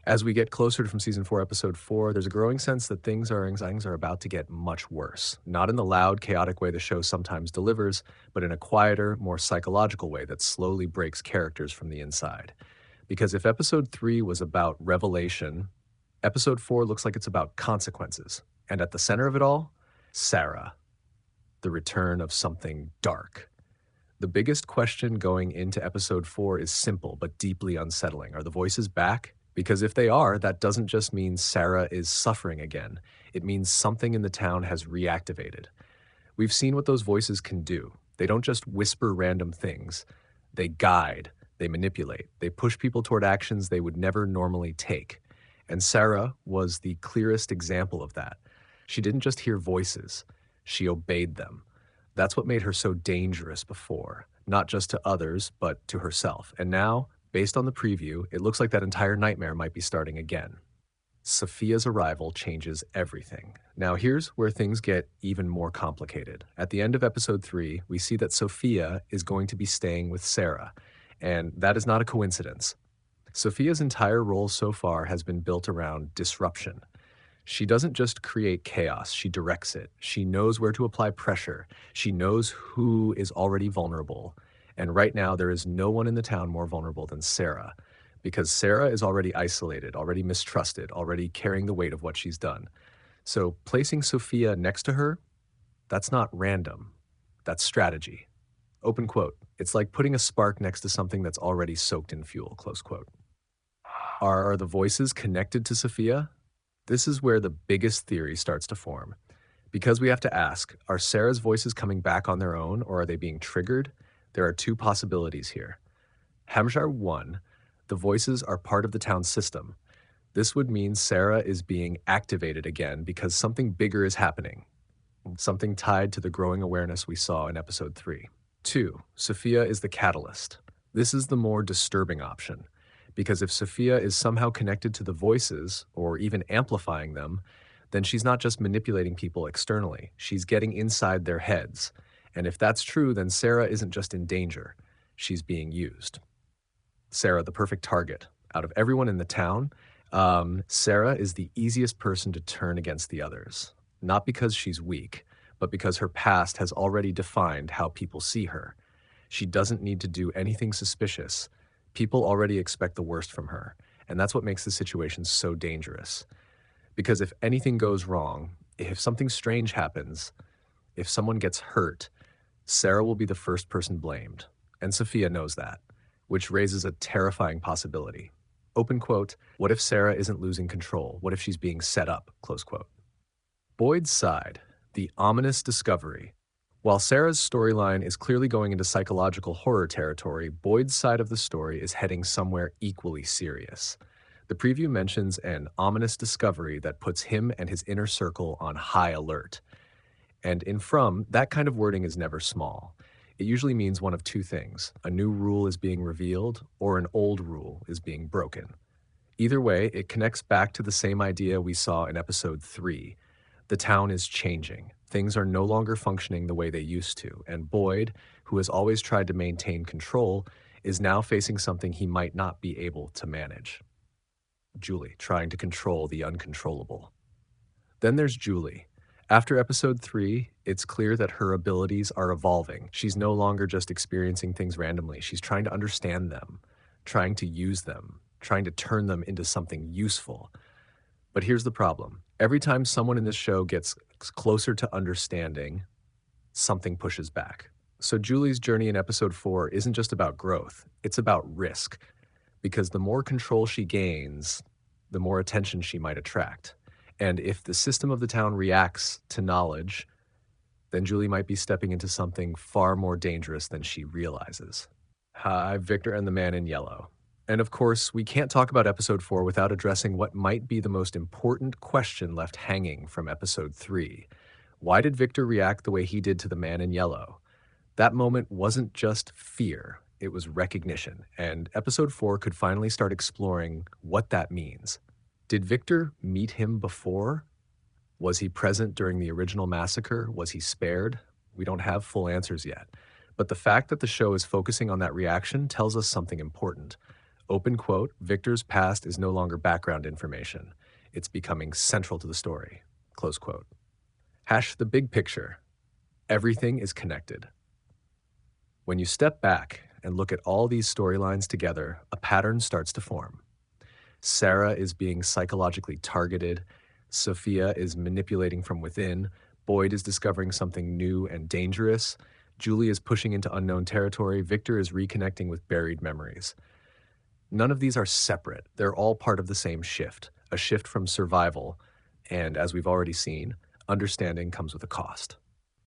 As we get closer from season 4, episode 4, there's a growing sense that things are about to get much worse. Not in the loud, chaotic way the show sometimes delivers, but in a quieter, more psychological way that slowly breaks characters from the inside. Because if episode 3 was about revelation, episode 4 looks like it's about consequences. And at the center of it all, Sara, the return of something dark. The biggest question going into episode 4 is simple but deeply unsettling. Are the voices back? Because if they are, that doesn't just mean Sara is suffering again. It means something in the town has reactivated. We've seen what those voices can do. They don't just whisper random things. They guide, they manipulate, they push people toward actions they would never normally take. And Sara was the clearest example of that. She didn't just hear voices, she obeyed them. That's what made her so dangerous before, not just to others, but to herself. And now, based on the preview, it looks like that entire nightmare might be starting again. Sophia's arrival changes everything. Now here's where things get even more complicated. At the end of episode 3, we see that Sophia is going to be staying with Sara, and that is not a coincidence. Sophia's entire role so far has been built around disruption. She doesn't just create chaos, she directs it. She knows where to apply pressure. She knows who is already vulnerable. And right now, there is no one in the town more vulnerable than Sara, because Sara is already isolated, already mistrusted, already carrying the weight of what she's done. So placing Sophia next to her, that's not random. That's strategy. Open quote. It's like putting a spark next to something that's already soaked in fuel, close quote. Are the voices connected to Sophia? This is where the biggest theory starts to form. Because we have to ask, are Sara's voices coming back on their own, or are they being triggered? There are two possibilities here. Hamjar 1, the voices are part of the town's system. This would mean Sara is being activated again because something bigger is happening, something tied to the growing awareness we saw in episode 3. 2, Sophia is the catalyst. This is the more disturbing option, because if Sophia is somehow connected to the voices, or even amplifying them, then she's not just manipulating people externally, she's getting inside their heads. And if that's true, then Sara isn't just in danger, she's being used. Sara, the perfect target. Out of everyone in the town, Sara is the easiest person to turn against the others. Not because she's weak, but because her past has already defined how people see her. She doesn't need to do anything suspicious. People already expect the worst from her, and that's what makes the situation so dangerous. Because if anything goes wrong, if something strange happens, if someone gets hurt, Sara will be the first person blamed, and Sophia knows that, which raises a terrifying possibility. Open quote, what if Sara isn't losing control? What if she's being set up? Close quote. Boyd's side, the ominous discovery. While Sara's storyline is clearly going into psychological horror territory, Boyd's side of the story is heading somewhere equally serious. The preview mentions an ominous discovery that puts him and his inner circle on high alert. And in From, that kind of wording is never small. It usually means one of two things. A new rule is being revealed, or an old rule is being broken. Either way, it connects back to the same idea we saw in episode 3. The town is changing. Things are no longer functioning the way they used to, and Boyd, who has always tried to maintain control, is now facing something he might not be able to manage. Julie, trying to control the uncontrollable. Then there's Julie. After episode 3, it's clear that her abilities are evolving. She's no longer just experiencing things randomly. She's trying to understand them, trying to use them, trying to turn them into something useful. But here's the problem. Every time someone in this show gets closer to understanding, something pushes back. So Julie's journey in episode 4 isn't just about growth, it's about risk. Because the more control she gains, the more attention she might attract. And if the system of the town reacts to knowledge, then Julie might be stepping into something far more dangerous than she realizes. Hi, Victor and the Man in Yellow. And of course, we can't talk about episode 4 without addressing what might be the most important question left hanging from episode 3. Why did Victor react the way he did to the Man in Yellow? That moment wasn't just fear, it was recognition. And episode 4 could finally start exploring what that means. Did Victor meet him before? Was he present during the original massacre? Was he spared? We don't have full answers yet. But the fact that the show is focusing on that reaction tells us something important. Open quote, Victor's past is no longer background information. It's becoming central to the story. Close quote. Hash the big picture. Everything is connected. When you step back and look at all these storylines together, a pattern starts to form. Sara is being psychologically targeted. Sophia is manipulating from within. Boyd is discovering something new and dangerous. Julie is pushing into unknown territory. Victor is reconnecting with buried memories. None of these are separate. They're all part of the same shift, a shift from survival. And as we've already seen, understanding comes with a cost.